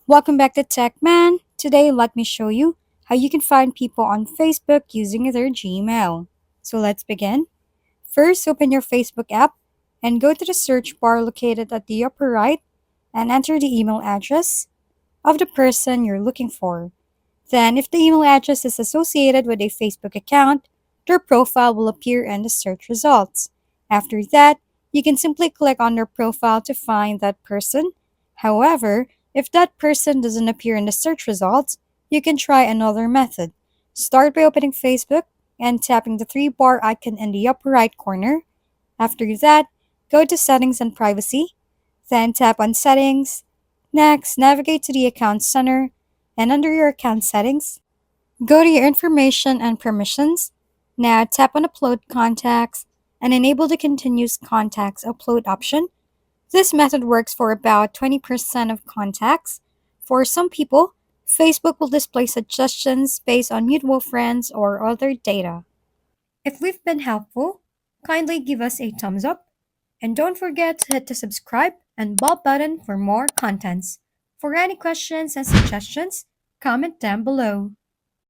Welcome back to Tech Man. Today, let me show you how you can find people on Facebook using their Gmail. So let's begin. First, open your Facebook app and go to the search bar located at the upper right and enter the email address of the person you're looking for. Then, if the email address is associated with a Facebook account, their profile will appear in the search results. After that, you can simply click on their profile to find that person. However, if that person doesn't appear in the search results, you can try another method. Start by opening Facebook and tapping the three bar icon in the upper right corner. After that, go to Settings and Privacy, then tap on Settings. Next, navigate to the Account Center, and under your account settings, go to your information and permissions. Now tap on Upload Contacts and enable the Continuous Contacts Upload option. This method works for about 20% of contacts. For some people, Facebook will display suggestions based on mutual friends or other data. If we've been helpful, kindly give us a thumbs up and don't forget to hit the subscribe and bell button for more contents. For any questions and suggestions, comment down below.